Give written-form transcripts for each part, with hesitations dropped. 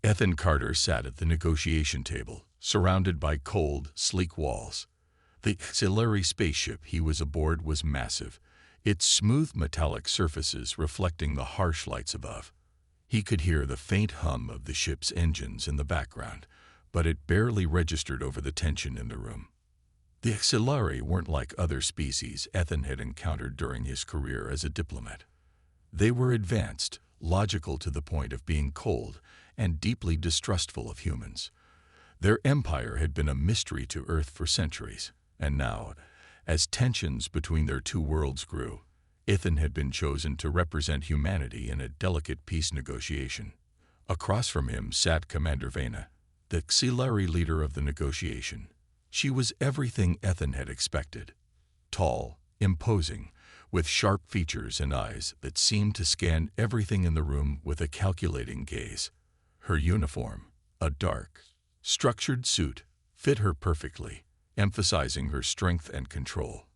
Ethan Carter sat at the negotiation table, surrounded by cold, sleek walls. The auxiliary spaceship he was aboard was massive, its smooth metallic surfaces reflecting the harsh lights above. He could hear the faint hum of the ship's engines in the background, but it barely registered over the tension in the room. The auxiliary weren't like other species Ethan had encountered during his career as a diplomat. They were advanced, logical to the point of being cold, and deeply distrustful of humans. Their empire had been a mystery to Earth for centuries, and now, as tensions between their two worlds grew, Ethan had been chosen to represent humanity in a delicate peace negotiation. Across from him sat Commander Vena, the auxiliary leader of the negotiation. She was everything Ethan had expected. Tall, imposing, with sharp features and eyes that seemed to scan everything in the room with a calculating gaze. Her uniform, a dark, structured suit, fit her perfectly, emphasizing her strength and control.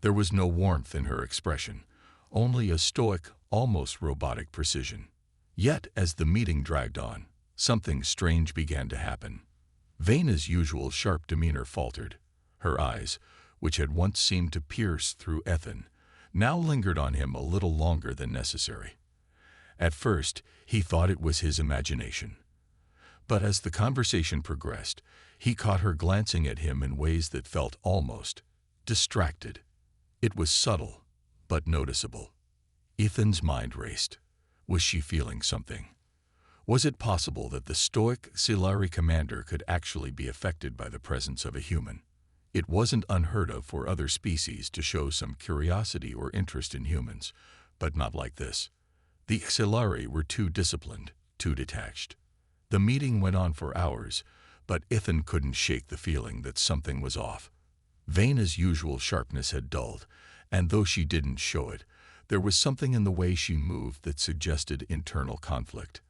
There was no warmth in her expression, only a stoic, almost robotic precision. Yet, as the meeting dragged on, something strange began to happen. Vena's usual sharp demeanor faltered. Her eyes, which had once seemed to pierce through Ethan, now lingered on him a little longer than necessary. At first, he thought it was his imagination. But as the conversation progressed, he caught her glancing at him in ways that felt almost distracted. It was subtle, but noticeable. Ethan's mind raced. Was she feeling something? Was it possible that the stoic auxiliary commander could actually be affected by the presence of a human? It wasn't unheard of for other species to show some curiosity or interest in humans, but not like this. The auxiliary were too disciplined, too detached. The meeting went on for hours, but Ethan couldn't shake the feeling that something was off. Vena's usual sharpness had dulled, and though she didn't show it, there was something in the way she moved that suggested internal conflict.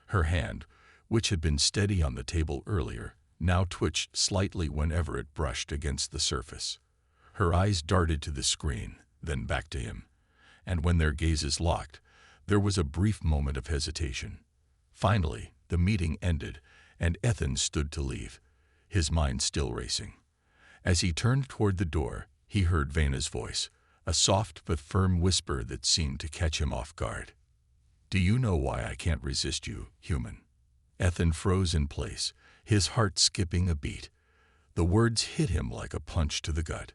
Her hand, which had been steady on the table earlier, now twitched slightly whenever it brushed against the surface. Her eyes darted to the screen, then back to him, and when their gazes locked, there was a brief moment of hesitation. Finally, the meeting ended, and Ethan stood to leave, his mind still racing. As he turned toward the door, he heard Vena's voice, a soft but firm whisper that seemed to catch him off guard. "Do you know why I can't resist you, human?" Ethan froze in place, his heart skipping a beat. The words hit him like a punch to the gut.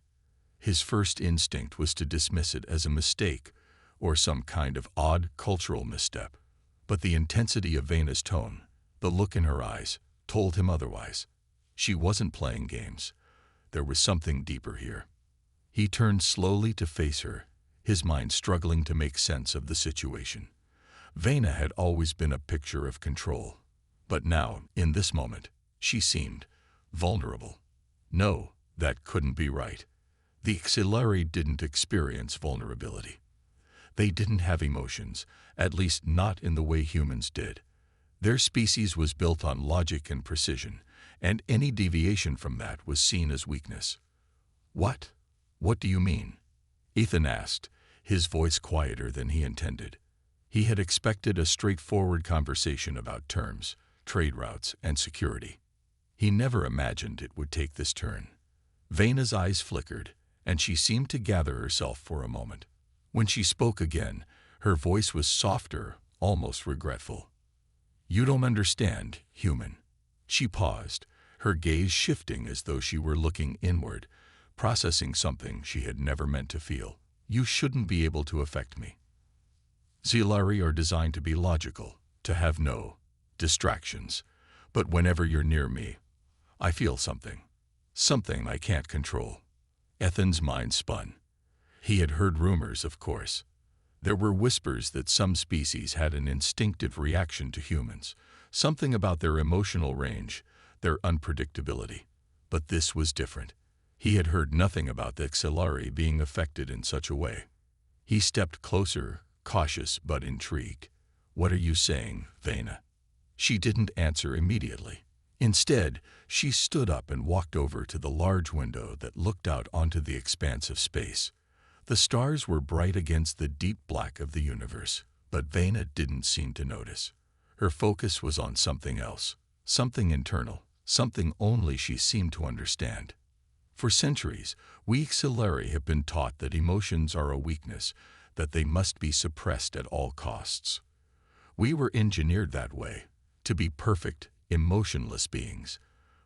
His first instinct was to dismiss it as a mistake or some kind of odd cultural misstep. But the intensity of Vena's tone, the look in her eyes, told him otherwise. She wasn't playing games. There was something deeper here. He turned slowly to face her, his mind struggling to make sense of the situation. Vena had always been a picture of control, but now, in this moment, she seemed vulnerable. No, that couldn't be right. The auxiliary didn't experience vulnerability. They didn't have emotions, at least not in the way humans did. Their species was built on logic and precision, and any deviation from that was seen as weakness. "What? What do you mean?" Ethan asked, his voice quieter than he intended. He had expected a straightforward conversation about terms, trade routes, and security. He never imagined it would take this turn. Vena's eyes flickered, and she seemed to gather herself for a moment. When she spoke again, her voice was softer, almost regretful. "You don't understand, human." She paused, her gaze shifting as though she were looking inward, processing something she had never meant to feel. "You shouldn't be able to affect me. Auxiliary are designed to be logical, to have no distractions. But whenever you're near me, I feel something. Something I can't control." Ethan's mind spun. He had heard rumors, of course. There were whispers that some species had an instinctive reaction to humans, something about their emotional range, their unpredictability. But this was different. He had heard nothing about the auxiliary being affected in such a way. He stepped closer, cautious but intrigued. "What are you saying, Vena?" She didn't answer immediately. Instead, she stood up and walked over to the large window that looked out onto the expanse of space. The stars were bright against the deep black of the universe, but Vena didn't seem to notice. Her focus was on something else, something internal, something only she seemed to understand. For centuries, we Xilari have been taught that emotions are a weakness, that they must be suppressed at all costs. We were engineered that way, to be perfect, emotionless beings.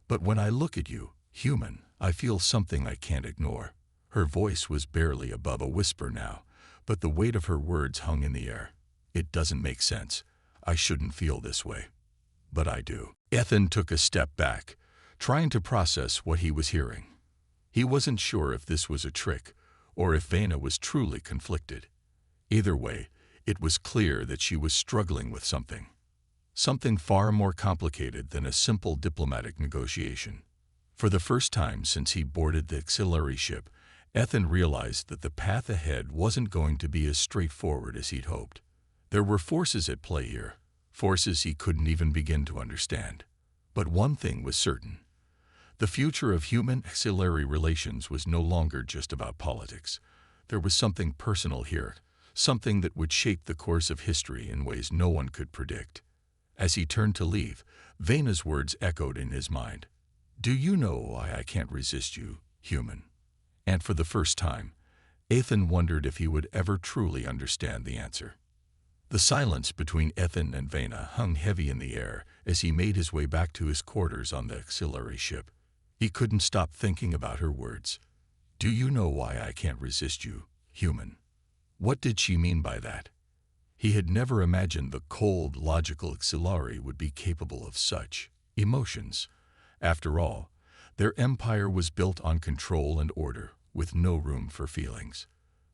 But when I look at you, human, I feel something I can't ignore. Her voice was barely above a whisper now, but the weight of her words hung in the air. It doesn't make sense. I shouldn't feel this way. But I do. Ethan took a step back, trying to process what he was hearing. He wasn't sure if this was a trick, or if Vena was truly conflicted. Either way, it was clear that she was struggling with something. Something far more complicated than a simple diplomatic negotiation. For the first time since he boarded the Xilari ship, Ethan realized that the path ahead wasn't going to be as straightforward as he'd hoped. There were forces at play here, forces he couldn't even begin to understand. But one thing was certain. The future of human-Xilari relations was no longer just about politics. There was something personal here, something that would shape the course of history in ways no one could predict. As he turned to leave, Vena's words echoed in his mind. "Do you know why I can't resist you, human?" And for the first time, Ethan wondered if he would ever truly understand the answer. The silence between Ethan and Vena hung heavy in the air as he made his way back to his quarters on the Xilari ship. He couldn't stop thinking about her words. "Do you know why I can't resist you, human?" What did she mean by that? He had never imagined the cold, logical Xilari would be capable of such emotions. After all, their empire was built on control and order, with no room for feelings.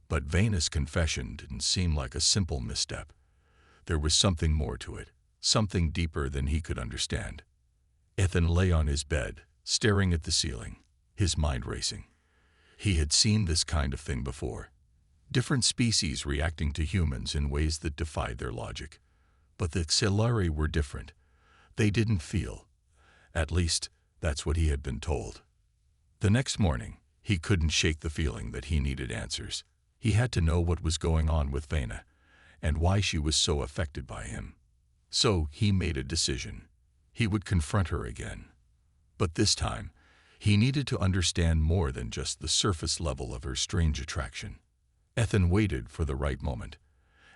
But Vena's confession didn't seem like a simple misstep. There was something more to it, something deeper than he could understand. Ethan lay on his bed, staring at the ceiling, his mind racing. He had seen this kind of thing before. Different species reacting to humans in ways that defied their logic. But the Xilari were different. They didn't feel. At least, that's what he had been told. The next morning, he couldn't shake the feeling that he needed answers. He had to know what was going on with Vena, and why she was so affected by him. So he made a decision. He would confront her again. But this time, he needed to understand more than just the surface level of her strange attraction. Ethan waited for the right moment.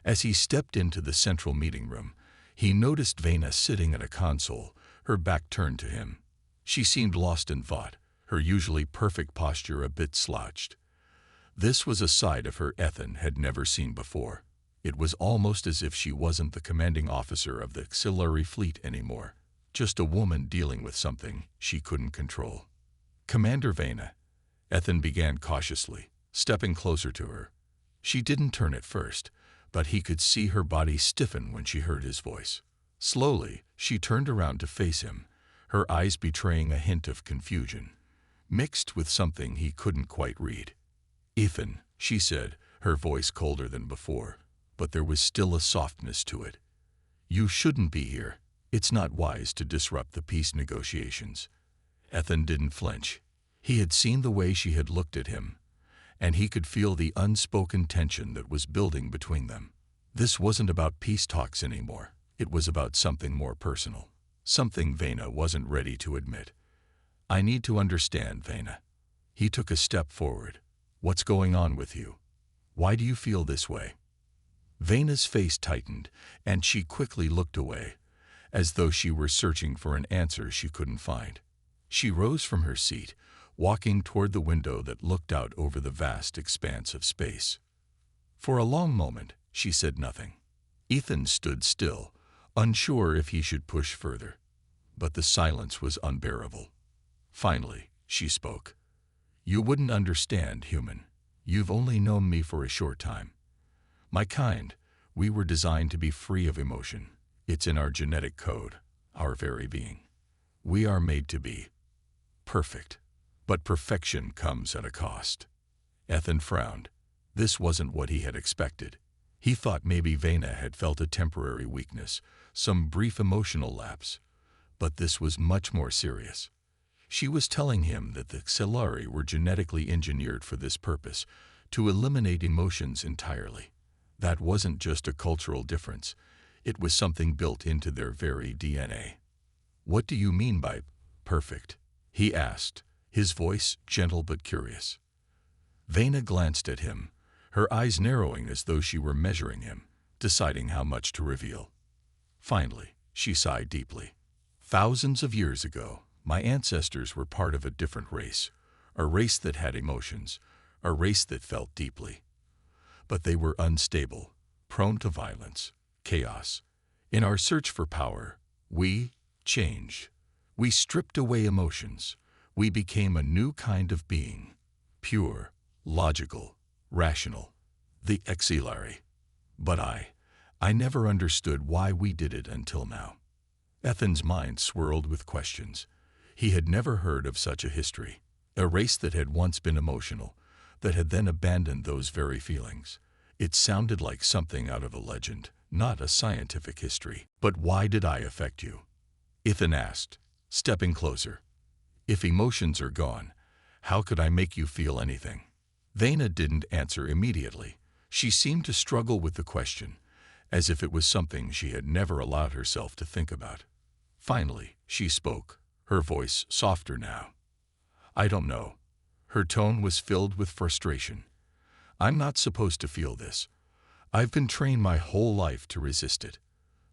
As he stepped into the central meeting room, he noticed Vena sitting at a console, her back turned to him. She seemed lost in thought, her usually perfect posture a bit slouched. This was a side of her Ethan had never seen before. It was almost as if she wasn't the commanding officer of the Xilari fleet anymore, just a woman dealing with something she couldn't control. "Commander Vena," Ethan began cautiously, stepping closer to her. She didn't turn at first, but he could see her body stiffen when she heard his voice. Slowly, she turned around to face him, her eyes betraying a hint of confusion, mixed with something he couldn't quite read. "Ethan," she said, her voice colder than before, but there was still a softness to it. "You shouldn't be here. It's not wise to disrupt the peace negotiations." Ethan didn't flinch. He had seen the way she had looked at him, and he could feel the unspoken tension that was building between them. This wasn't about peace talks anymore. It was about something more personal, something Vena wasn't ready to admit. "I need to understand, Vena." He took a step forward. "What's going on with you? Why do you feel this way?" Vena's face tightened, and she quickly looked away, as though she were searching for an answer she couldn't find. She rose from her seat, walking toward the window that looked out over the vast expanse of space. For a long moment, she said nothing. Ethan stood still, unsure if he should push further. But the silence was unbearable. Finally, she spoke. "You wouldn't understand, human. You've only known me for a short time. My kind, we were designed to be free of emotion. It's in our genetic code, our very being. We are made to be perfect. But perfection comes at a cost." Ethan frowned. This wasn't what he had expected. He thought maybe Vena had felt a temporary weakness, some brief emotional lapse. But this was much more serious. She was telling him that the Xilari were genetically engineered for this purpose, to eliminate emotions entirely. That wasn't just a cultural difference. It was something built into their very DNA. "What do you mean by perfect?" he asked, his voice gentle but curious. Vena glanced at him, her eyes narrowing as though she were measuring him, deciding how much to reveal. Finally, she sighed deeply. "Thousands of years ago, my ancestors were part of a different race, a race that had emotions, a race that felt deeply. But they were unstable, prone to violence, chaos. In our search for power, we changed. We stripped away emotions. We became a new kind of being, pure, logical, rational, the HFY. But I never understood why we did it until now." Ethan's mind swirled with questions. He had never heard of such a history, a race that had once been emotional, that had then abandoned those very feelings. It sounded like something out of a legend, not a scientific history. "But why did I affect you?" Ethan asked, stepping closer. "If emotions are gone, how could I make you feel anything?" Vena didn't answer immediately. She seemed to struggle with the question, as if it was something she had never allowed herself to think about. Finally, she spoke, her voice softer now. "I don't know." Her tone was filled with frustration. "I'm not supposed to feel this. I've been trained my whole life to resist it.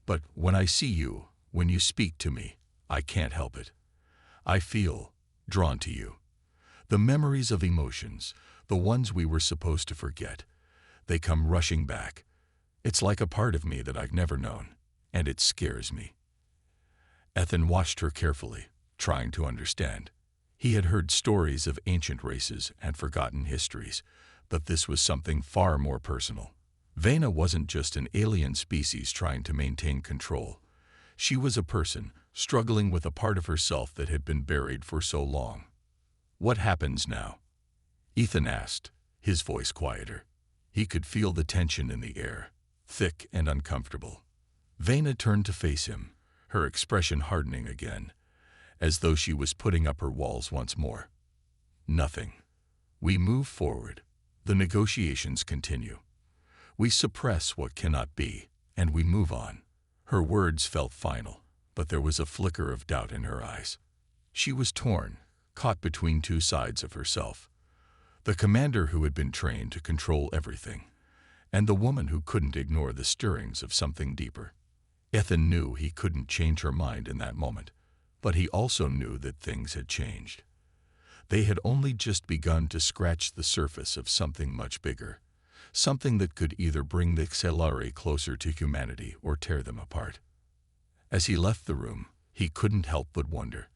But when I see you, when you speak to me, I can't help it. I feel drawn to you. The memories of emotions, the ones we were supposed to forget, they come rushing back. It's like a part of me that I've never known, and it scares me." Ethan watched her carefully, trying to understand. He had heard stories of ancient races and forgotten histories, but this was something far more personal. Vena wasn't just an alien species trying to maintain control. She was a person struggling with a part of herself that had been buried for so long. "What happens now?" Ethan asked, his voice quieter. He could feel the tension in the air, thick and uncomfortable. Vena turned to face him, her expression hardening again, as though she was putting up her walls once more. "Nothing. We move forward. The negotiations continue. We suppress what cannot be, and we move on." Her words felt final, but there was a flicker of doubt in her eyes. She was torn, caught between two sides of herself. The commander who had been trained to control everything, and the woman who couldn't ignore the stirrings of something deeper. Ethan knew he couldn't change her mind in that moment, but he also knew that things had changed. They had only just begun to scratch the surface of something much bigger, something that could either bring the HFY closer to humanity or tear them apart. As he left the room, he couldn't help but wonder,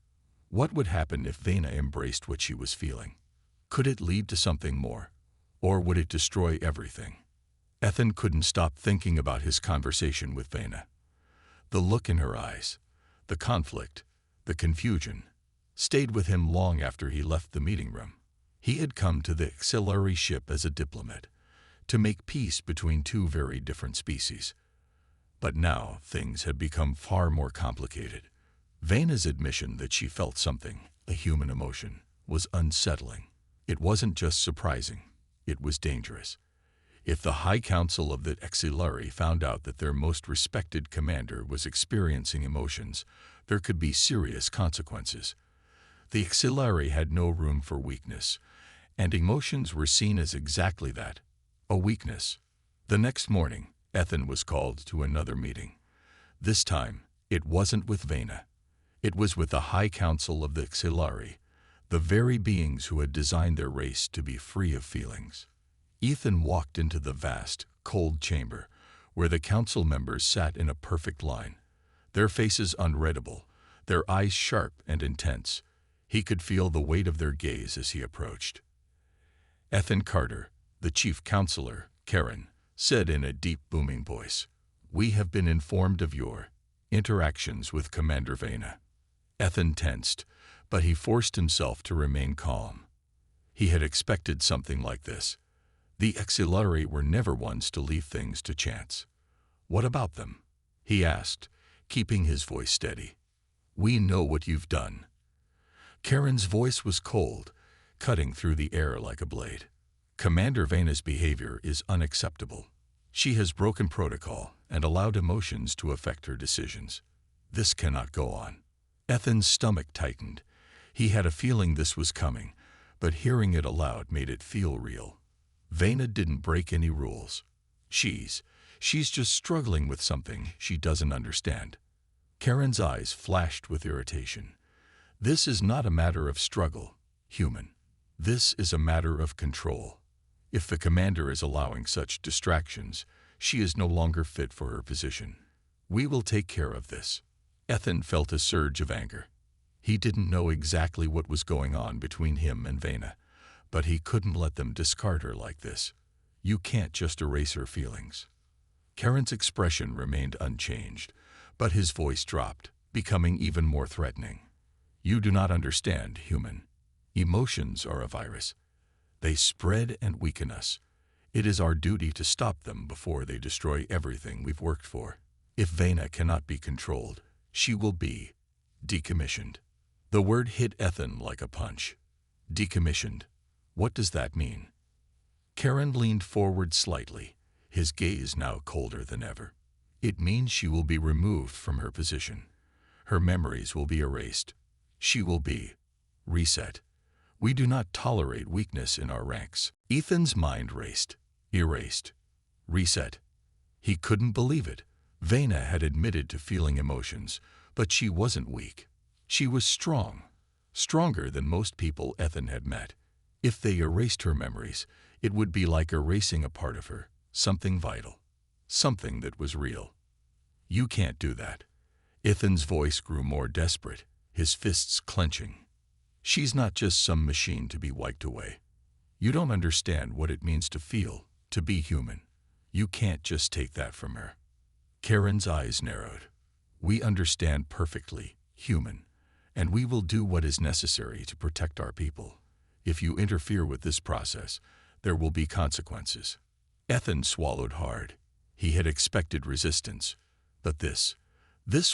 what would happen if Vena embraced what she was feeling? Could it lead to something more, or would it destroy everything? Ethan couldn't stop thinking about his conversation with Vena. The look in her eyes, the conflict, the confusion, stayed with him long after he left the meeting room. He had come to the HFY ship as a diplomat, to make peace between two very different species. But now things had become far more complicated. Vena's admission that she felt something, a human emotion, was unsettling. It wasn't just surprising, it was dangerous. If the High Council of the HFY found out that their most respected commander was experiencing emotions, there could be serious consequences. The HFY had no room for weakness, and emotions were seen as exactly that, a weakness. The next morning, Ethan was called to another meeting. This time, it wasn't with Vena. It was with the High Council of the HFY, the very beings who had designed their race to be free of feelings. Ethan walked into the vast, cold chamber, where the council members sat in a perfect line, their faces unreadable, their eyes sharp and intense. He could feel the weight of their gaze as he approached. Ethan Carter, the chief counselor, Karen, said in a deep, booming voice, "We have been informed of your interactions with Commander Vena." Ethan tensed, but he forced himself to remain calm. He had expected something like this. The HFY were never ones to leave things to chance. "What about them?" he asked, keeping his voice steady. "We know what you've done." Karen's voice was cold, cutting through the air like a blade. "Commander Vena's behavior is unacceptable." She has broken protocol and allowed emotions to affect her decisions. This cannot go on. Ethan's stomach tightened. He had a feeling this was coming, but hearing it aloud made it feel real. Vena didn't break any rules. She's just struggling with something she doesn't understand. Karen's eyes flashed with irritation. This is not a matter of struggle, human. This is a matter of control. If the commander is allowing such distractions, she is no longer fit for her position. We will take care of this. Ethan felt a surge of anger. He didn't know exactly what was going on between him and Vena, but he couldn't let them discard her like this. You can't just erase her feelings. Karen's expression remained unchanged, but his voice dropped, becoming even more threatening. You do not understand, human. Emotions are a virus. They spread and weaken us. It is our duty to stop them before they destroy everything we've worked for. If Vena cannot be controlled, she will be decommissioned. The word hit Ethan like a punch. Decommissioned. What does that mean? Karen leaned forward slightly, his gaze now colder than ever. It means she will be removed from her position. Her memories will be erased. She will be reset. We do not tolerate weakness in our ranks. Ethan's mind raced. Erased. Reset. He couldn't believe it. Vena had admitted to feeling emotions, but she wasn't weak. She was strong. Stronger than most people Ethan had met. If they erased her memories, it would be like erasing a part of her, something vital, something that was real. You can't do that. Ethan's voice grew more desperate, his fists clenching. She's not just some machine to be wiped away. You don't understand what it means to feel, to be human. You can't just take that from her. Karen's eyes narrowed. We understand perfectly, human, and we will do what is necessary to protect our people. If you interfere with this process, there will be consequences. Ethan swallowed hard. He had expected resistance, but this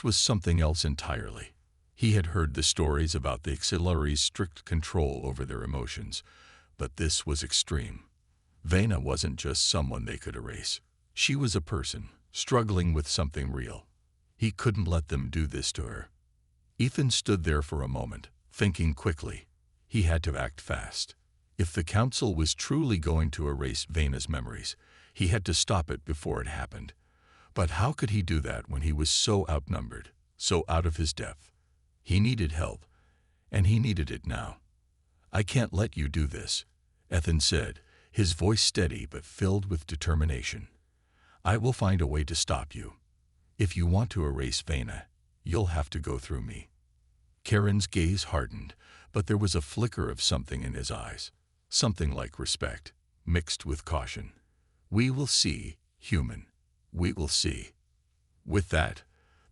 was something else entirely. He had heard the stories about the auxiliaries' strict control over their emotions, but this was extreme. Vena wasn't just someone they could erase. She was a person, struggling with something real. He couldn't let them do this to her. Ethan stood there for a moment, thinking quickly. He had to act fast. If the council was truly going to erase Vena's memories, he had to stop it before it happened. But how could he do that when he was so outnumbered, so out of his depth? He needed help, and he needed it now. I can't let you do this, Ethan said, his voice steady but filled with determination. I will find a way to stop you. If you want to erase Vena, you'll have to go through me. Karen's gaze hardened, but there was a flicker of something in his eyes, something like respect, mixed with caution. We will see, human. We will see. With that,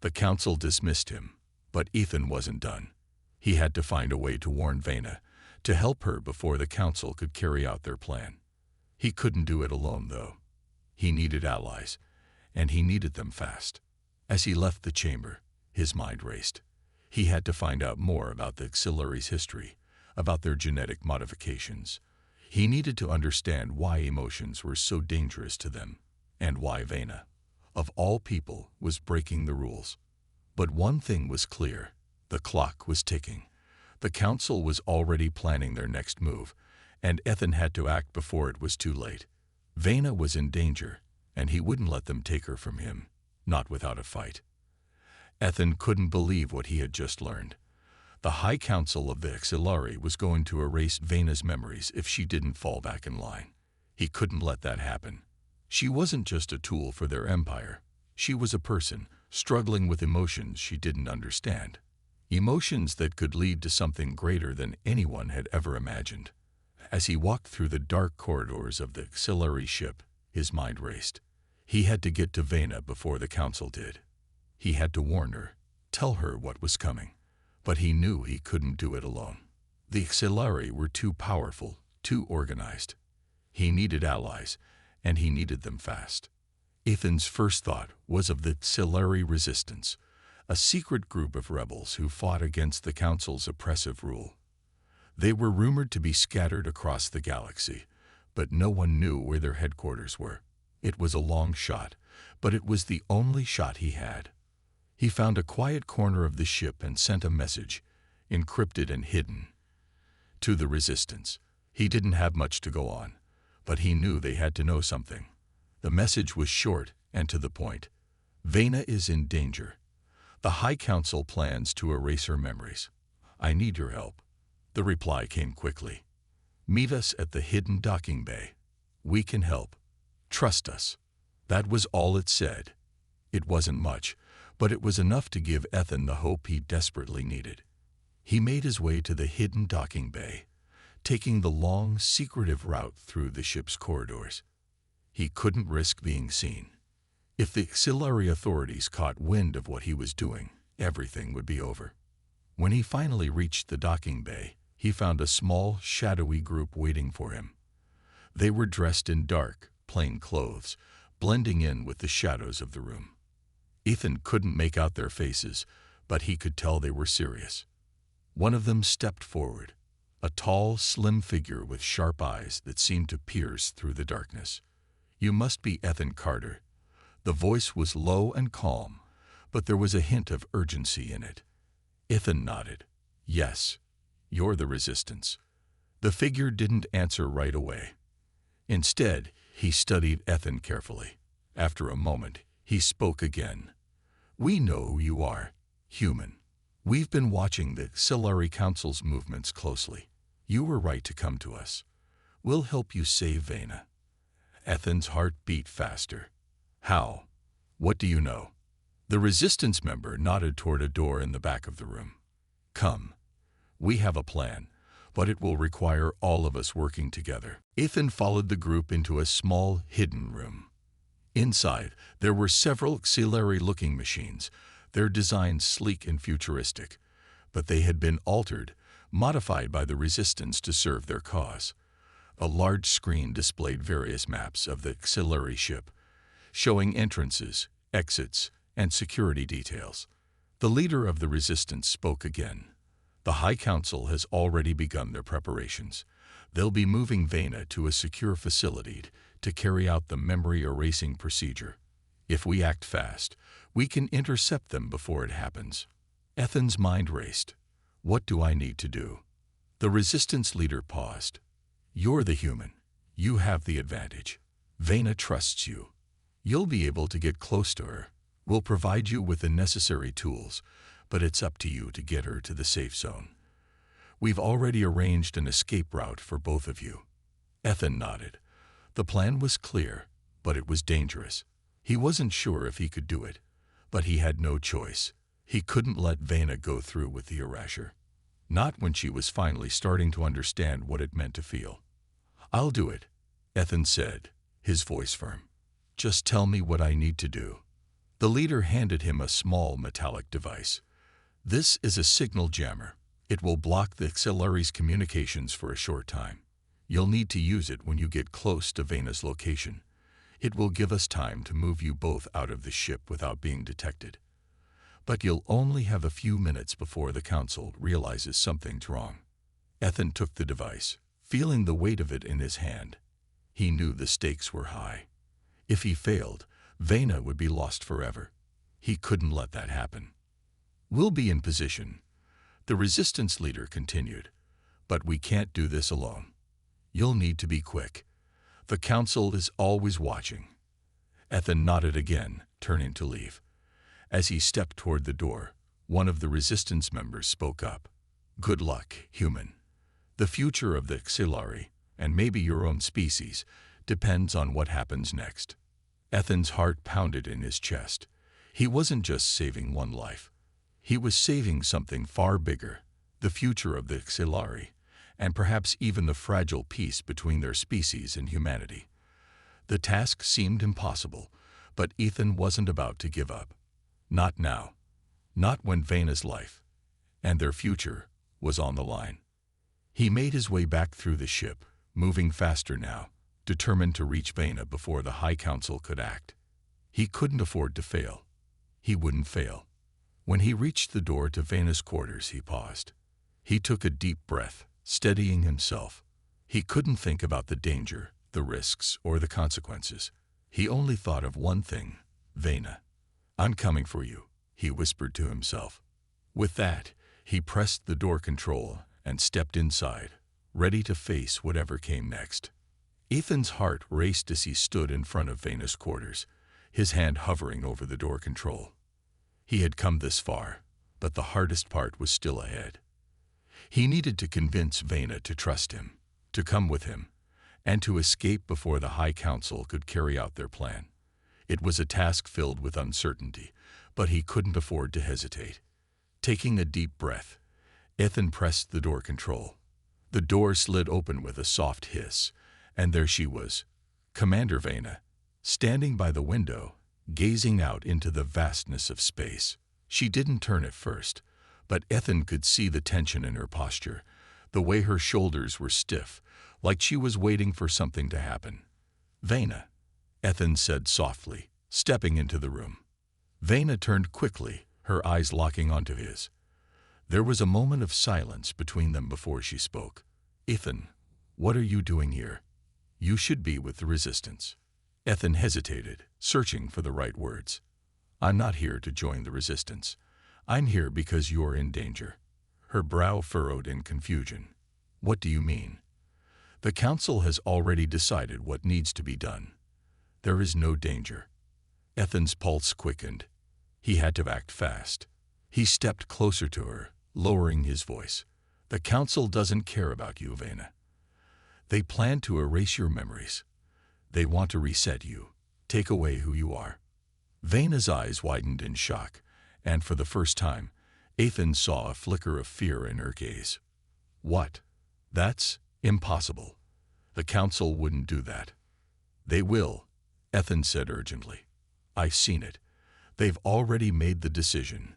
the council dismissed him. But Ethan wasn't done. He had to find a way to warn Vena, to help her before the council could carry out their plan. He couldn't do it alone, though. He needed allies, and he needed them fast. As he left the chamber, his mind raced. He had to find out more about the auxiliaries' history, about their genetic modifications. He needed to understand why emotions were so dangerous to them, and why Vena, of all people, was breaking the rules. But one thing was clear. The clock was ticking. The council was already planning their next move, and Ethan had to act before it was too late. Vena was in danger, and he wouldn't let them take her from him, not without a fight. Ethan couldn't believe what he had just learned. The High Council of the Auxiliary was going to erase Vena's memories if she didn't fall back in line. He couldn't let that happen. She wasn't just a tool for their empire. She was a person, struggling with emotions she didn't understand. Emotions that could lead to something greater than anyone had ever imagined. As he walked through the dark corridors of the auxiliary ship, his mind raced. He had to get to Vena before the council did. He had to warn her, tell her what was coming. But he knew he couldn't do it alone. The auxiliary were too powerful, too organized. He needed allies, and he needed them fast. Ethan's first thought was of the auxiliary resistance, a secret group of rebels who fought against the council's oppressive rule. They were rumored to be scattered across the galaxy, but no one knew where their headquarters were. It was a long shot, but it was the only shot he had. He found a quiet corner of the ship and sent a message, encrypted and hidden, to the Resistance. He didn't have much to go on, but he knew they had to know something. The message was short and to the point. Vena is in danger. The High Council plans to erase her memories. I need your help. The reply came quickly. Meet us at the hidden docking bay. We can help. Trust us. That was all it said. It wasn't much, but it was enough to give Ethan the hope he desperately needed. He made his way to the hidden docking bay, taking the long, secretive route through the ship's corridors. He couldn't risk being seen. If the auxiliary authorities caught wind of what he was doing, everything would be over. When he finally reached the docking bay, he found a small, shadowy group waiting for him. They were dressed in dark, plain clothes, blending in with the shadows of the room. Ethan couldn't make out their faces, but he could tell they were serious. One of them stepped forward, a tall, slim figure with sharp eyes that seemed to pierce through the darkness. You must be Ethan Carter. The voice was low and calm, but there was a hint of urgency in it. Ethan nodded. Yes, you're the Resistance. The figure didn't answer right away. Instead, he studied Ethan carefully. After a moment, he spoke again. We know who you are, human. We've been watching the Auxiliary Council's movements closely. You were right to come to us. We'll help you save Vena. Ethan's heart beat faster. How? What do you know? The Resistance member nodded toward a door in the back of the room. Come. We have a plan, but it will require all of us working together. Ethan followed the group into a small, hidden room. Inside, there were several auxiliary-looking machines, their designs sleek and futuristic, but they had been altered, modified by the Resistance to serve their cause. A large screen displayed various maps of the auxiliary ship, showing entrances, exits, and security details. The leader of the Resistance spoke again. The High Council has already begun their preparations. They'll be moving Vena to a secure facility to carry out the memory erasing procedure. If we act fast, we can intercept them before it happens. Ethan's mind raced. What do I need to do? The Resistance leader paused. You're the human. You have the advantage. Vena trusts you. You'll be able to get close to her. We'll provide you with the necessary tools, but it's up to you to get her to the safe zone. We've already arranged an escape route for both of you. Ethan nodded. The plan was clear, but it was dangerous. He wasn't sure if he could do it, but he had no choice. He couldn't let Vena go through with the erasure. Not when she was finally starting to understand what it meant to feel. I'll do it, Ethan said, his voice firm. Just tell me what I need to do. The leader handed him a small metallic device. This is a signal jammer. It will block the auxiliary's communications for a short time. You'll need to use it when you get close to Vena's location. It will give us time to move you both out of the ship without being detected. But you'll only have a few minutes before the Council realizes something's wrong. Ethan took the device, feeling the weight of it in his hand. He knew the stakes were high. If he failed, Vena would be lost forever. He couldn't let that happen. We'll be in position, the Resistance leader continued, but we can't do this alone. You'll need to be quick. The Council is always watching. Ethan nodded again, turning to leave. As he stepped toward the door, one of the Resistance members spoke up. Good luck, human. The future of the auxiliary, and maybe your own species, depends on what happens next. Ethan's heart pounded in his chest. He wasn't just saving one life. He was saving something far bigger, the future of the auxiliary, and perhaps even the fragile peace between their species and humanity. The task seemed impossible, but Ethan wasn't about to give up. Not now. Not when Vena's life, and their future, was on the line. He made his way back through the ship, moving faster now, determined to reach Vena before the High Council could act. He couldn't afford to fail. He wouldn't fail. When he reached the door to Vena's quarters, he paused. He took a deep breath, steadying himself. He couldn't think about the danger, the risks, or the consequences. He only thought of one thing, Vena. "I'm coming for you," he whispered to himself. With that, he pressed the door control and stepped inside, ready to face whatever came next. Ethan's heart raced as he stood in front of Vena's quarters, his hand hovering over the door control. He had come this far, but the hardest part was still ahead. He needed to convince Vena to trust him, to come with him, and to escape before the High Council could carry out their plan. It was a task filled with uncertainty, but he couldn't afford to hesitate. Taking a deep breath, Ethan pressed the door control. The door slid open with a soft hiss, and there she was, Commander Vena, standing by the window, gazing out into the vastness of space. She didn't turn at first, but Ethan could see the tension in her posture, the way her shoulders were stiff, like she was waiting for something to happen. "Vena," Ethan said softly, stepping into the room. Vena turned quickly, her eyes locking onto his. There was a moment of silence between them before she spoke. "Ethan, what are you doing here? You should be with the Resistance." Ethan hesitated, searching for the right words. "I'm not here to join the Resistance. I'm here because you're in danger." Her brow furrowed in confusion. "What do you mean?" "The Council has already decided what needs to be done. There is no danger." Ethan's pulse quickened. He had to act fast. He stepped closer to her, lowering his voice. "The Council doesn't care about you, Vena. They plan to erase your memories. They want to reset you, take away who you are." Vena's eyes widened in shock, and for the first time, Ethan saw a flicker of fear in her gaze. "What? That's impossible. The Council wouldn't do that." "They will," Ethan said urgently. "I've seen it. They've already made the decision.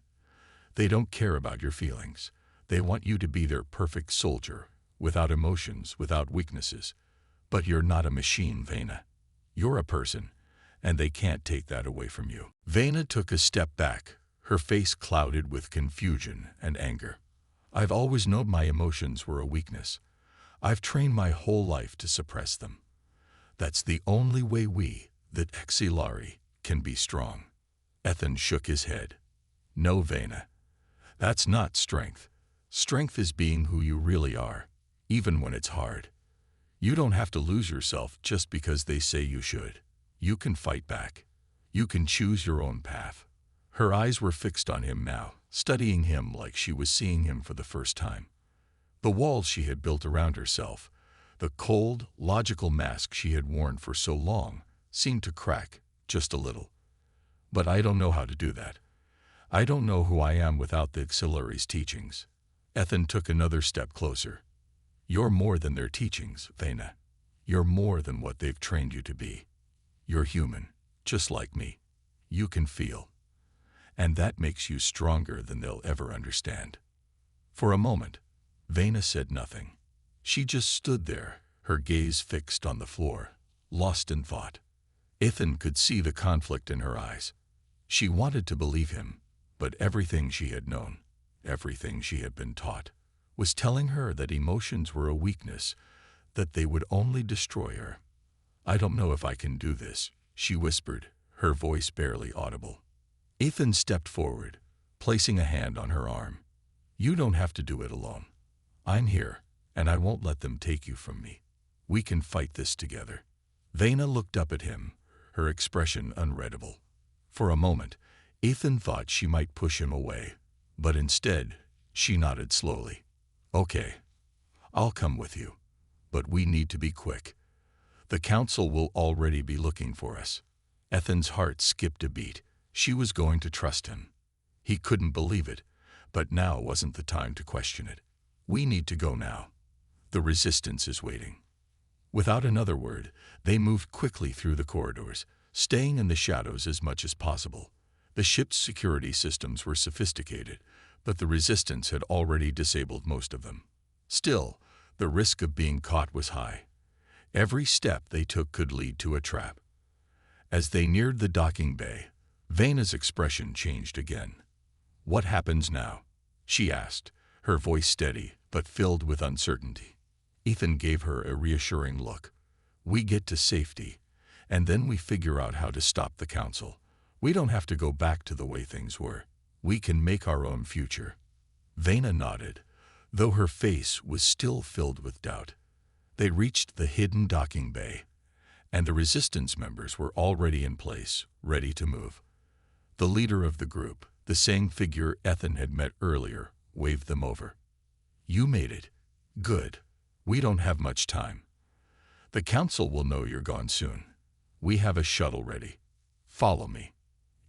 They don't care about your feelings. They want you to be their perfect soldier, without emotions, without weaknesses. But you're not a machine, Vena. You're a person, and they can't take that away from you." Vena took a step back, her face clouded with confusion and anger. "I've always known my emotions were a weakness. I've trained my whole life to suppress them. That's the only way we, the HFY, can be strong." Ethan shook his head. "No, Vena. That's not strength. Strength is being who you really are, even when it's hard. You don't have to lose yourself just because they say you should. You can fight back. You can choose your own path." Her eyes were fixed on him now, studying him like she was seeing him for the first time. The walls she had built around herself, the cold, logical mask she had worn for so long, seemed to crack just a little. "But I don't know how to do that. I don't know who I am without the HFY's teachings." Ethan took another step closer. "You're more than their teachings, Vena. You're more than what they've trained you to be. You're human, just like me. You can feel. And that makes you stronger than they'll ever understand." For a moment, Vena said nothing. She just stood there, her gaze fixed on the floor, lost in thought. Ethan could see the conflict in her eyes. She wanted to believe him, but everything she had known, everything she had been taught, was telling her that emotions were a weakness, that they would only destroy her. "I don't know if I can do this," she whispered, her voice barely audible. Ethan stepped forward, placing a hand on her arm. "You don't have to do it alone. I'm here, and I won't let them take you from me. We can fight this together." Vena looked up at him, her expression unreadable. For a moment, Ethan thought she might push him away, but instead, she nodded slowly. "Okay, I'll come with you, but we need to be quick. The Council will already be looking for us." Ethan's heart skipped a beat. She was going to trust him. He couldn't believe it, but now wasn't the time to question it. "We need to go now. The Resistance is waiting." Without another word, they moved quickly through the corridors, staying in the shadows as much as possible. The ship's security systems were sophisticated, but the Resistance had already disabled most of them. Still, the risk of being caught was high. Every step they took could lead to a trap. As they neared the docking bay, Vena's expression changed again. "What happens now?" she asked, her voice steady but filled with uncertainty. Ethan gave her a reassuring look. "We get to safety, And then we figure out how to stop the council. We don't have to go back to the way things were. We can make our own future." Vena nodded, though her face was still filled with doubt. They reached the hidden docking bay, and the resistance members were already in place, ready to move. The leader of the group, the same figure Ethan had met earlier, waved them over. "You made it. Good. We don't have much time. The council will know you're gone soon. We have a shuttle ready. Follow me."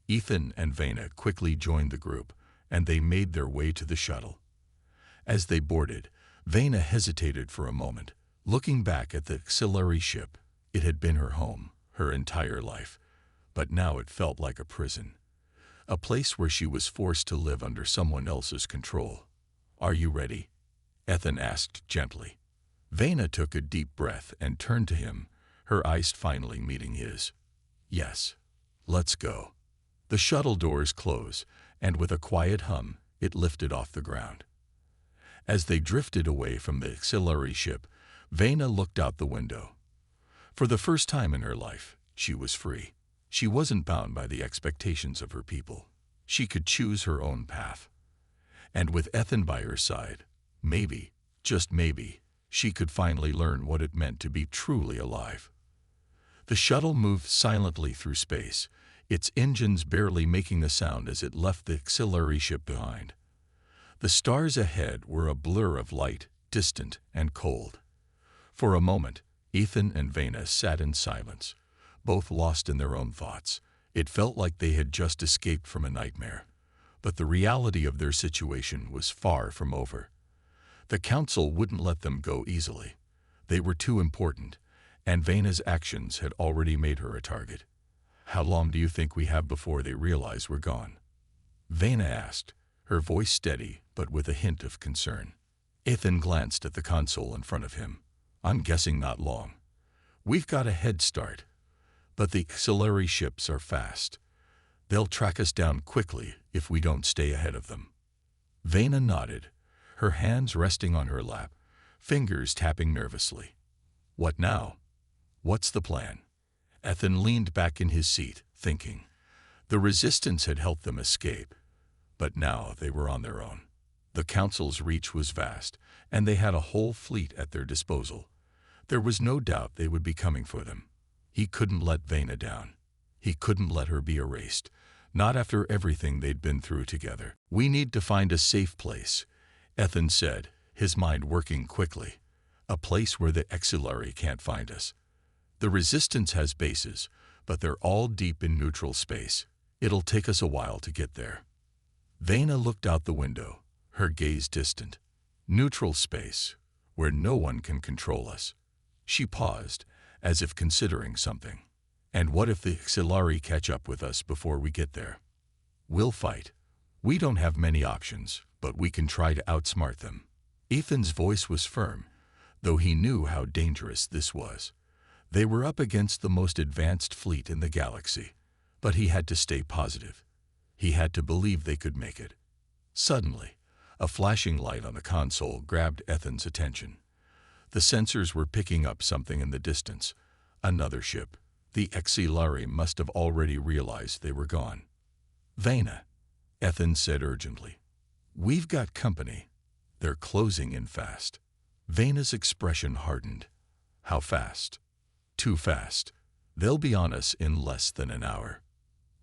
Ethan and Vena quickly joined the group, and they made their way to the shuttle. As they boarded, Vena hesitated for a moment, looking back at the auxiliary ship. It had been her home, her entire life, but now it felt like a prison, a place where she was forced to live under someone else's control. "Are you ready?" Ethan asked gently. Vena took a deep breath and turned to him, her eyes finally meeting his. "Yes. Let's go." The shuttle doors closed, and with a quiet hum, it lifted off the ground. As they drifted away from the auxiliary ship, Vena looked out the window. For the first time in her life, she was free. She wasn't bound by the expectations of her people. She could choose her own path. And with Ethan by her side, maybe, just maybe, she could finally learn what it meant to be truly alive. The shuttle moved silently through space, its engines barely making a sound as it left the auxiliary ship behind. The stars ahead were a blur of light, distant and cold. For a moment, Ethan and Vena sat in silence, both lost in their own thoughts. It felt like they had just escaped from a nightmare. But the reality of their situation was far from over. The council wouldn't let them go easily. They were too important, and Vena's actions had already made her a target. "How long do you think we have before they realize we're gone?" Vena asked, her voice steady but with a hint of concern. Ethan glanced at the console in front of him. "I'm guessing not long. We've got a head start, but the auxiliary ships are fast. They'll track us down quickly if we don't stay ahead of them." Vena nodded, her hands resting on her lap, fingers tapping nervously. "What now? What's the plan?" Ethan leaned back in his seat, thinking. The resistance had helped them escape, but now they were on their own. The council's reach was vast, and they had a whole fleet at their disposal. There was no doubt they would be coming for them. He couldn't let Vena down. He couldn't let her be erased, not after everything they'd been through together. "We need to find a safe place," Ethan said, his mind working quickly. "A place where the auxiliary can't find us. The resistance has bases, but they're all deep in neutral space. It'll take us a while to get there." Vena looked out the window, her gaze distant. Neutral space, where no one can control us. She paused, as if considering something. "And what if the auxiliary catch up with us before we get there?" "We'll fight. We don't have many options, but we can try to outsmart them." Ethan's voice was firm, though he knew how dangerous this was. They were up against the most advanced fleet in the galaxy, but he had to stay positive. He had to believe they could make it. Suddenly, a flashing light on the console grabbed Ethan's attention. The sensors were picking up something in the distance. Another ship. The auxiliary must have already realized they were gone. "Vena," Ethan said urgently. "We've got company. They're closing in fast." Vena's expression hardened. "How fast?" "Too fast. They'll be on us in less than an hour."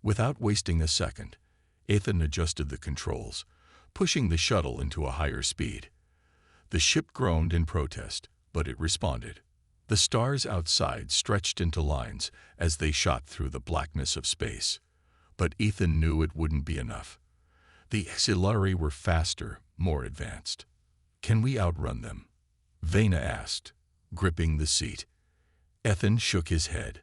Without wasting a second, Ethan adjusted the controls, pushing the shuttle into a higher speed. The ship groaned in protest, but it responded. The stars outside stretched into lines as they shot through the blackness of space. But Ethan knew it wouldn't be enough. The auxiliary were faster, more advanced. "Can we outrun them?" Vena asked, gripping the seat. Ethan shook his head.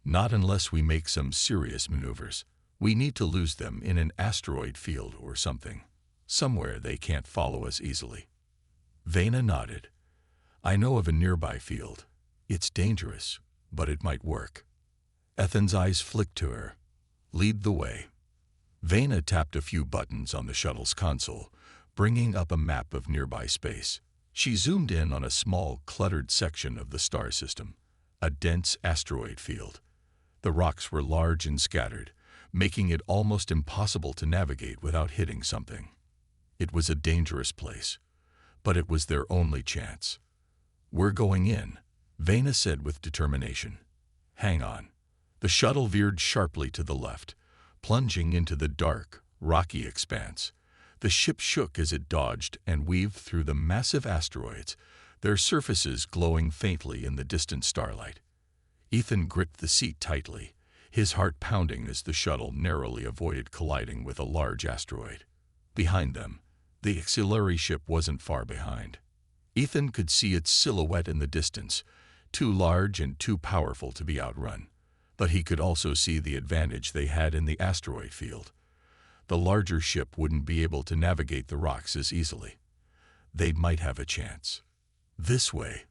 "Not unless we make some serious maneuvers. We need to lose them in an asteroid field or something. Somewhere they can't follow us easily." Vena nodded. "I know of a nearby field. It's dangerous, but it might work." Ethan's eyes flicked to her. "Lead the way." Vena tapped a few buttons on the shuttle's console, bringing up a map of nearby space. She zoomed in on a small, cluttered section of the star system, a dense asteroid field. The rocks were large and scattered, making it almost impossible to navigate without hitting something. It was a dangerous place, but it was their only chance. "We're going in," Vena said with determination. "Hang on." The shuttle veered sharply to the left, plunging into the dark, rocky expanse. The ship shook as it dodged and weaved through the massive asteroids, their surfaces glowing faintly in the distant starlight. Ethan gripped the seat tightly, his heart pounding as the shuttle narrowly avoided colliding with a large asteroid. Behind them, the auxiliary ship wasn't far behind. Ethan could see its silhouette in the distance, too large and too powerful to be outrun. But he could also see the advantage they had in the asteroid field. The larger ship wouldn't be able to navigate the rocks as easily. They might have a chance. "This way,"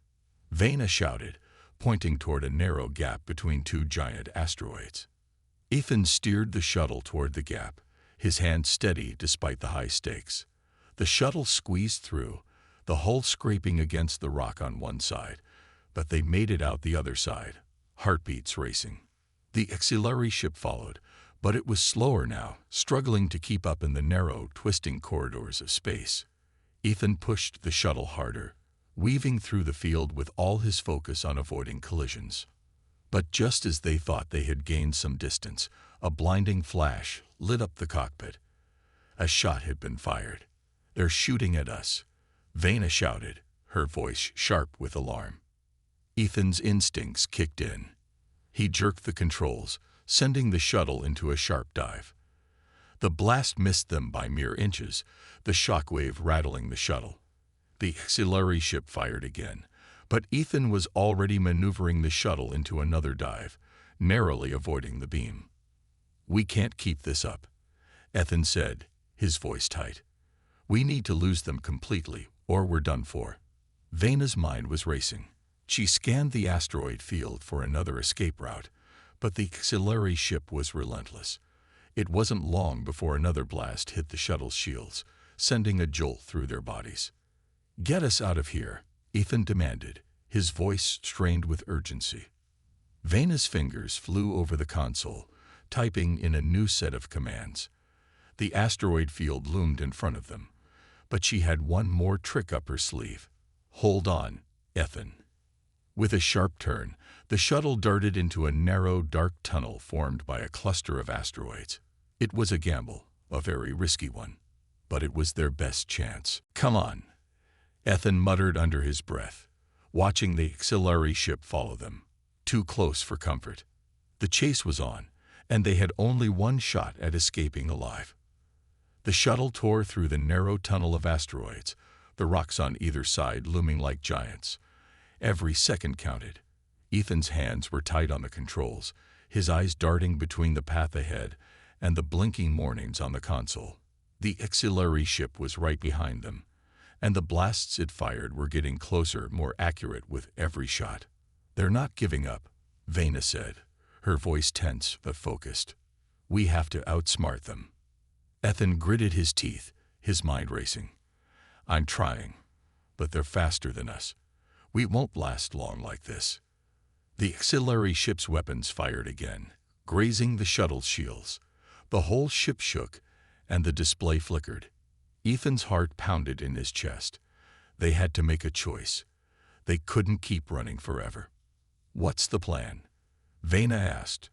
Vena shouted, pointing toward a narrow gap between two giant asteroids. Ethan steered the shuttle toward the gap, his hand steady despite the high stakes. The shuttle squeezed through, the hull scraping against the rock on one side, but they made it out the other side, heartbeats racing. The auxiliary ship followed, but it was slower now, struggling to keep up in the narrow, twisting corridors of space. Ethan pushed the shuttle harder, weaving through the field with all his focus on avoiding collisions. But just as they thought they had gained some distance, a blinding flash lit up the cockpit. A shot had been fired. "They're shooting at us," Vena shouted, her voice sharp with alarm. Ethan's instincts kicked in. He jerked the controls, sending the shuttle into a sharp dive. The blast missed them by mere inches, the shockwave rattling the shuttle. The auxiliary ship fired again, but Ethan was already maneuvering the shuttle into another dive, narrowly avoiding the beam. "We can't keep this up," Ethan said, his voice tight. "We need to lose them completely, or we're done for." Vena's mind was racing. She scanned the asteroid field for another escape route, but the auxiliary ship was relentless. It wasn't long before another blast hit the shuttle's shields, sending a jolt through their bodies. "Get us out of here," Ethan demanded, his voice strained with urgency. Vena's fingers flew over the console, typing in a new set of commands. The asteroid field loomed in front of them, but she had one more trick up her sleeve. "Hold on, Ethan." With a sharp turn, the shuttle darted into a narrow, dark tunnel formed by a cluster of asteroids. It was a gamble, a very risky one, but it was their best chance. "Come on," Ethan muttered under his breath, watching the auxiliary ship follow them, too close for comfort. The chase was on, and they had only one shot at escaping alive. The shuttle tore through the narrow tunnel of asteroids, the rocks on either side looming like giants. Every second counted. Ethan's hands were tight on the controls, his eyes darting between the path ahead and the blinking warnings on the console. The auxiliary ship was right behind them, and the blasts it fired were getting closer, more accurate with every shot. "They're not giving up," Vena said, her voice tense but focused. "We have to outsmart them." Ethan gritted his teeth, his mind racing. "I'm trying, but they're faster than us. We won't last long like this." The auxiliary ship's weapons fired again, grazing the shuttle's shields. The whole ship shook, and the display flickered. Ethan's heart pounded in his chest. They had to make a choice. They couldn't keep running forever. "What's the plan?" Vena asked,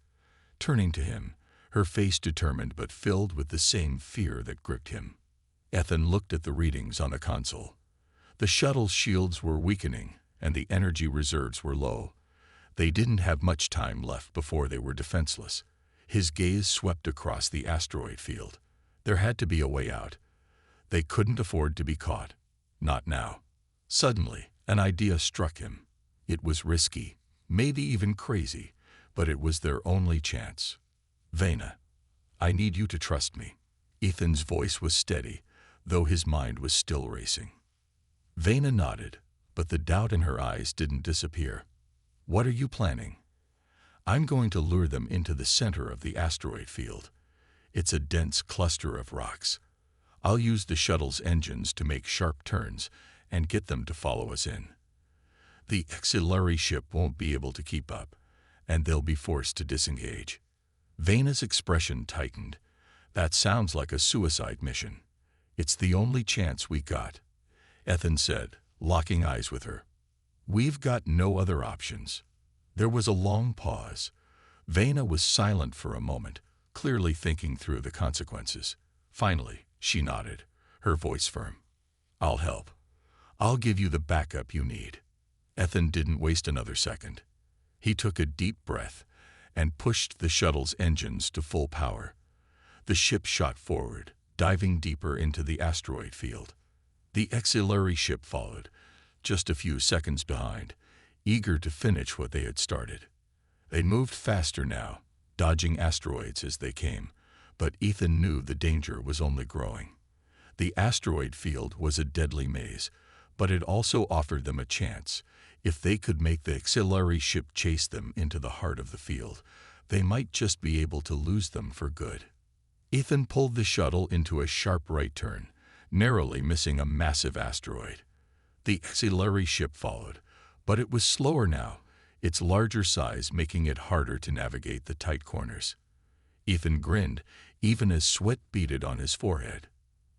turning to him, her face determined but filled with the same fear that gripped him. Ethan looked at the readings on the console. The shuttle's shields were weakening, and the energy reserves were low. They didn't have much time left before they were defenseless. His gaze swept across the asteroid field. There had to be a way out. They couldn't afford to be caught. Not now. Suddenly, an idea struck him. It was risky, maybe even crazy, but it was their only chance. "Vena, I need you to trust me." Ethan's voice was steady, though his mind was still racing. Vena nodded, but the doubt in her eyes didn't disappear. "What are you planning?" "I'm going to lure them into the center of the asteroid field. It's a dense cluster of rocks. I'll use the shuttle's engines to make sharp turns and get them to follow us in. The auxiliary ship won't be able to keep up, and they'll be forced to disengage. Vena's expression tightened. That sounds like a suicide mission. It's the only chance we got, Ethan said, locking eyes with her. We've got no other options. There was a long pause. Vena was silent for a moment, clearly thinking through the consequences. Finally, she nodded, her voice firm. I'll help. I'll give you the backup you need. Ethan didn't waste another second. He took a deep breath and pushed the shuttle's engines to full power. The ship shot forward, diving deeper into the asteroid field. The auxiliary ship followed, just a few seconds behind, eager to finish what they had started. They moved faster now, dodging asteroids as they came, but Ethan knew the danger was only growing. The asteroid field was a deadly maze, but it also offered them a chance. If they could make the auxiliary ship chase them into the heart of the field, they might just be able to lose them for good. Ethan pulled the shuttle into a sharp right turn, narrowly missing a massive asteroid. The auxiliary ship followed, but it was slower now, its larger size making it harder to navigate the tight corners. Ethan grinned, even as sweat beaded on his forehead.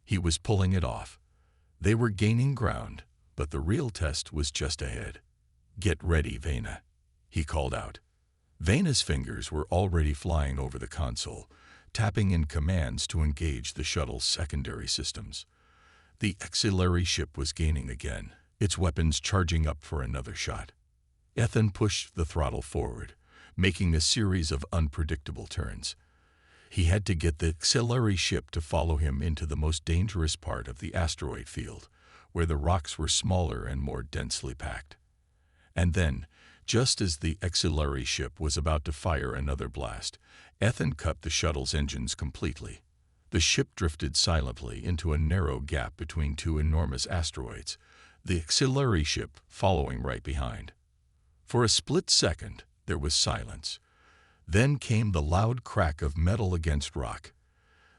He was pulling it off. They were gaining ground, but the real test was just ahead. Get ready, Vena, he called out. Vena's fingers were already flying over the console, tapping in commands to engage the shuttle's secondary systems. The auxiliary ship was gaining again, its weapons charging up for another shot. Ethan pushed the throttle forward, making a series of unpredictable turns. He had to get the auxiliary ship to follow him into the most dangerous part of the asteroid field, where the rocks were smaller and more densely packed. And then, just as the auxiliary ship was about to fire another blast, Ethan cut the shuttle's engines completely. The ship drifted silently into a narrow gap between two enormous asteroids, the auxiliary ship following right behind. For a split second, there was silence. Then came the loud crack of metal against rock.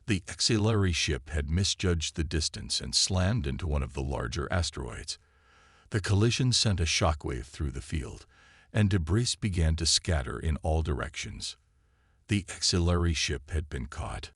The auxiliary ship had misjudged the distance and slammed into one of the larger asteroids. The collision sent a shockwave through the field, and debris began to scatter in all directions. The auxiliary ship had been caught.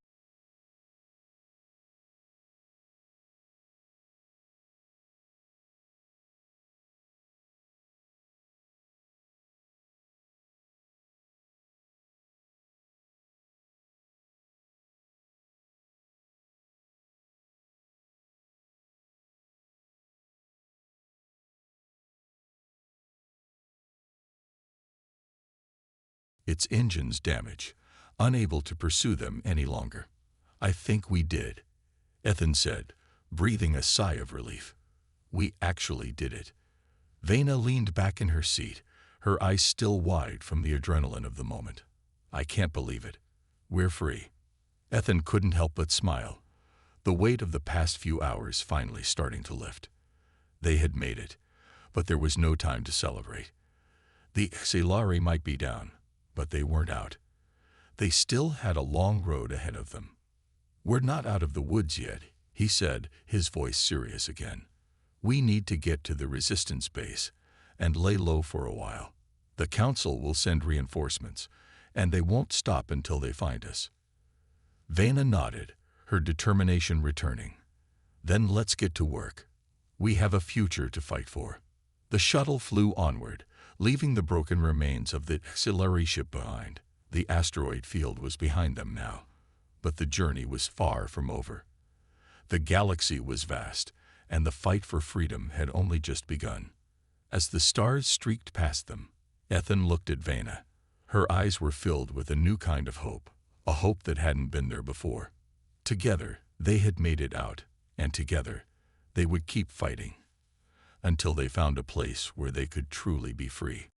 Its engines damaged, unable to pursue them any longer. I think we did, Ethan said, breathing a sigh of relief. We actually did it. Vena leaned back in her seat, her eyes still wide from the adrenaline of the moment. I can't believe it. We're free. Ethan couldn't help but smile, the weight of the past few hours finally starting to lift. They had made it, but there was no time to celebrate. The auxiliary might be down, but they weren't out. They still had a long road ahead of them. We're not out of the woods yet, he said, his voice serious again. We need to get to the resistance base and lay low for a while. The council will send reinforcements, and they won't stop until they find us. Vena nodded, her determination returning. Then let's get to work. We have a future to fight for. The shuttle flew onward, leaving the broken remains of the auxiliary ship behind. The asteroid field was behind them now, but the journey was far from over. The galaxy was vast, and the fight for freedom had only just begun. As the stars streaked past them, Ethan looked at Vena. Her eyes were filled with a new kind of hope, a hope that hadn't been there before. Together, they had made it out, and together, they would keep fighting until they found a place where they could truly be free.